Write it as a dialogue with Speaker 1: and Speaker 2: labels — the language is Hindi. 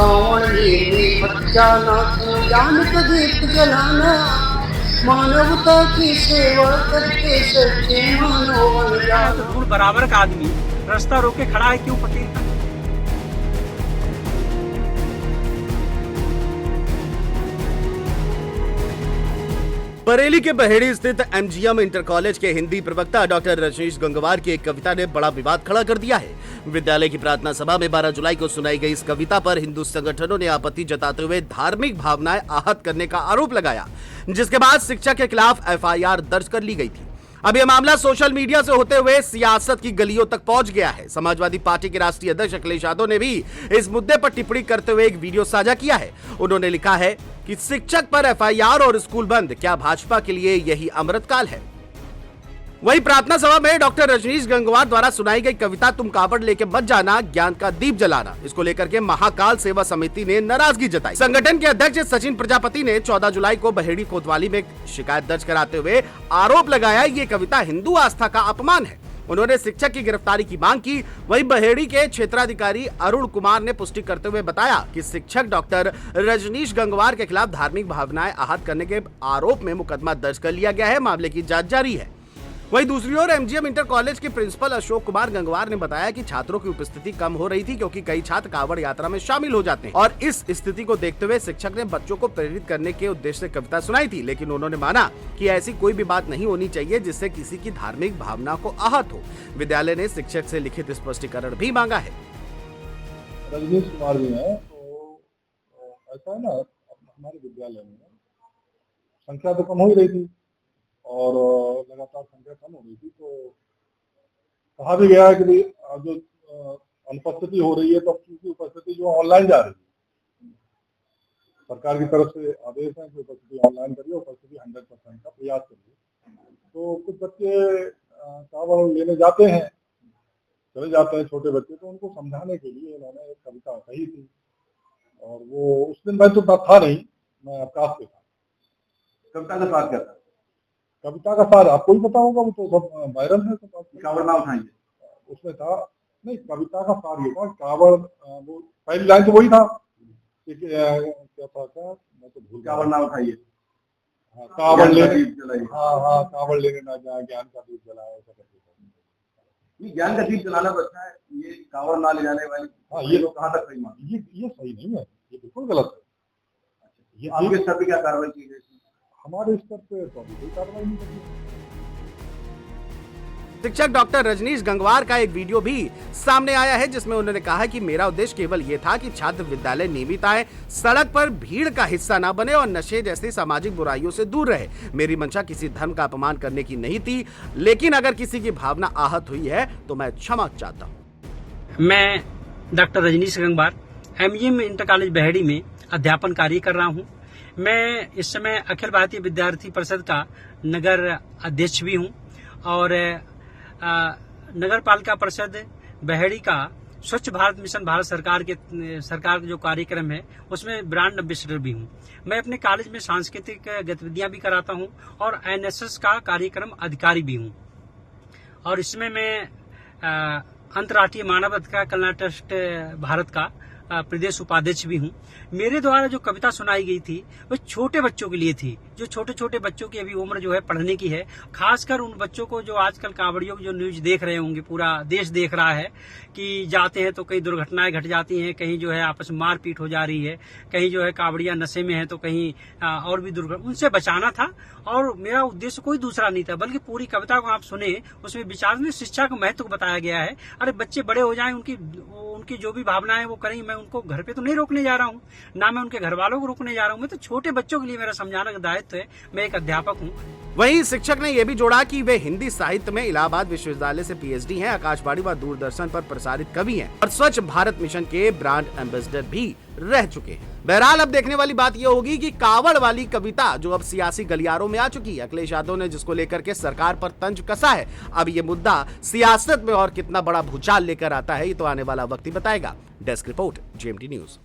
Speaker 1: कावड़ लेने मत जाना, तू ज्ञान का दीप जलाना, मानवता की सेवा करके सच्चे मानव बन जाना।
Speaker 2: तो बराबर का आदमी रास्ता रोक के खड़ा है, क्यों फकीर का?
Speaker 3: बरेली के बहेड़ी स्थित एमजीएम इंटर कॉलेज के हिंदी प्रवक्ता डॉक्टर रजनीश गंगवार की एक कविता ने बड़ा विवाद खड़ा कर दिया है। विद्यालय की प्रार्थना सभा में 12 जुलाई को सुनाई गई इस कविता पर हिंदू संगठनों ने आपत्ति जताते हुए धार्मिक भावनाएं आहत करने का आरोप लगाया, जिसके बाद शिक्षक के खिलाफ एफआईआर दर्ज कर ली गई थी। अब यह मामला सोशल मीडिया से होते हुए सियासत की गलियों तक पहुंच गया है। समाजवादी पार्टी के राष्ट्रीय अध्यक्ष अखिलेश यादव ने भी इस मुद्दे पर टिप्पणी करते हुए एक वीडियो साझा किया है। उन्होंने लिखा है कि शिक्षक पर एफआईआर और स्कूल बंद, क्या भाजपा के लिए यही अमृतकाल है? वहीं प्रार्थना सभा में डॉक्टर रजनीश गंगवार द्वारा सुनाई गई कविता तुम कावड़ लेके मत जाना, ज्ञान का दीप जलाना, इसको लेकर के महाकाल सेवा समिति ने नाराजगी जताई। संगठन के अध्यक्ष सचिन प्रजापति ने 14 जुलाई को बहेड़ी कोतवाली में शिकायत दर्ज कराते हुए आरोप लगाया ये कविता हिंदू आस्था का अपमान है। उन्होंने शिक्षक की गिरफ्तारी की मांग की। वहीं बहेड़ी के क्षेत्राधिकारी अरुण कुमार ने पुष्टि करते हुए बताया कि शिक्षक डॉक्टर रजनीश गंगवार के खिलाफ धार्मिक भावनाएं आहत करने के आरोप में मुकदमा दर्ज कर लिया गया है। मामले की जांच जारी है। वहीं दूसरी ओर एमजीएम इंटर कॉलेज के प्रिंसिपल अशोक कुमार गंगवार ने बताया कि छात्रों की उपस्थिति कम हो रही थी क्योंकि कई छात्र कावड़ यात्रा में शामिल हो जाते हैं और इस स्थिति को देखते हुए शिक्षक ने बच्चों को प्रेरित करने के उद्देश्य से कविता सुनाई थी, लेकिन उन्होंने माना कि ऐसी कोई भी बात नहीं होनी चाहिए जिससे किसी की धार्मिक भावना को आहत हो। विद्यालय ने शिक्षक से लिखित स्पष्टीकरण भी मांगा है।
Speaker 4: रजनीश कुमार जी हैं, तो ऐसा है ना, हमारे विद्यालय में संख्या तो कम हो ही रही थी और लगातार संख्या कम हो रही थी, तो कहा भी गया है कि जो अनुपस्थिति हो रही है तो क्योंकि उपस्थिति जो ऑनलाइन जा रही है, सरकार की तरफ से आदेश है कि उपस्थिति ऑनलाइन करिए, उपस्थिति 100% का प्रयास करिए। तो कुछ बच्चे कावड़ लेने जाते हैं, चले जाते हैं छोटे बच्चे, तो उनको समझाने के लिए इन्होंने एक कविता कही थी और वो उस दिन मैं तो था नहीं, मैं अवकाश पे था।
Speaker 5: कविता का सार क्या था?
Speaker 4: कविता का सार आपको ही पता होगा, वो तो सब वायरल है।
Speaker 5: कावड़ ना उठाएंगे
Speaker 4: उसमें था नहीं, कविता का सार ये था कावड़, वो पहली लाइन तो वही था कि क्या था, क्या मैं तो भूल,
Speaker 5: कावड़ ना उठाइए,
Speaker 4: हाँ कावड़ लेने, हाँ कावड़ लेने ना जाए, ज्ञान का दीप जलाए, ऐसा करके।
Speaker 5: ज्ञान का दीप जलाना तो अच्छा है, ये कावड़ ना ले जाने वाली,
Speaker 4: हाँ ये
Speaker 5: लोग कहाँ तक सही मान?
Speaker 4: ये सही नहीं है, ये बिल्कुल गलत है। ये
Speaker 5: आपके स्तर पे क्या कार्रवाई की गई?
Speaker 4: हमारे स्तर पे तो अभी कोई कार्रवाई नहीं की।
Speaker 3: शिक्षक डॉक्टर रजनीश गंगवार का एक वीडियो भी सामने आया है जिसमें उन्होंने कहा कि मेरा उद्देश्य केवल ये था कि छात्र विद्यालय नियमित आए, सड़क पर भीड़ का हिस्सा न बने और नशे जैसी सामाजिक बुराइयों से दूर रहे। मेरी मंशा किसी धर्म का अपमान करने की नहीं थी, लेकिन अगर किसी की भावना आहत हुई है तो मैं क्षमा चाहता हूँ।
Speaker 2: मैं doctor Rajnish Gangwar MGM inter college Baheri में अध्यापन कार्य कर रहा हूँ। मैं इस समय अखिल भारतीय विद्यार्थी परिषद का नगर अध्यक्ष भी हूँ और नगर पालिका परिषद बहेड़ी का स्वच्छ भारत मिशन भारत सरकार का जो कार्यक्रम है उसमें ब्रांड एम्बेसडर भी हूँ। मैं अपने कॉलेज में सांस्कृतिक गतिविधियां भी कराता हूँ और एनएसएस का कार्यक्रम अधिकारी भी हूँ और इसमें मैं अंतर्राष्ट्रीय मानव अधिकार कल्याण ट्रस्ट भारत का प्रदेश उपाध्यक्ष भी हूँ। मेरे द्वारा जो कविता सुनाई गई थी वो छोटे बच्चों के लिए थी, जो छोटे छोटे बच्चों की अभी उम्र जो है पढ़ने की है, खासकर उन बच्चों को जो आजकल कांवड़ियों की जो न्यूज देख रहे होंगे, पूरा देश देख रहा है कि जाते हैं तो कई दुर्घटनाएं घट जाती हैं, कहीं जो है आपस में मारपीट हो जा रही है, कहीं जो है कांवड़िया नशे में है तो कहीं और भी दुर्घटना, उनसे बचाना था। और मेरा उद्देश्य कोई दूसरा नहीं था, बल्कि पूरी कविता को आप सुने, उसमें विचार में शिक्षा का महत्व बताया गया है। अरे बच्चे बड़े हो जाएं, उनकी जो भी भावनाएं वो करें, मैं उनको घर पे तो नहीं रोकने जा रहा हूँ, ना मैं उनके घर वालों को रोकने जा रहा हूँ, मैं तो छोटे बच्चों के लिए मेरा समझाने का दायित्व है। मैं एक अध्यापक हूँ।
Speaker 3: वहीं शिक्षक ने यह भी जोड़ा कि वे हिंदी साहित्य में इलाहाबाद विश्वविद्यालय से पीएचडी हैं, आकाशवाणी व दूरदर्शन पर प्रसारित कवि हैं और स्वच्छ भारत मिशन के ब्रांड एम्बेसडर भी रह चुके हैं। बहरहाल अब देखने वाली बात यह होगी कि कावड़ वाली कविता जो अब सियासी गलियारों में आ चुकी है, अखिलेश यादव ने जिसको लेकर के सरकार पर तंज कसा है, अब ये मुद्दा सियासत में और कितना बड़ा भूचाल लेकर आता है ये तो आने वाला वक्त ही बताएगा। Desk report, GMT news.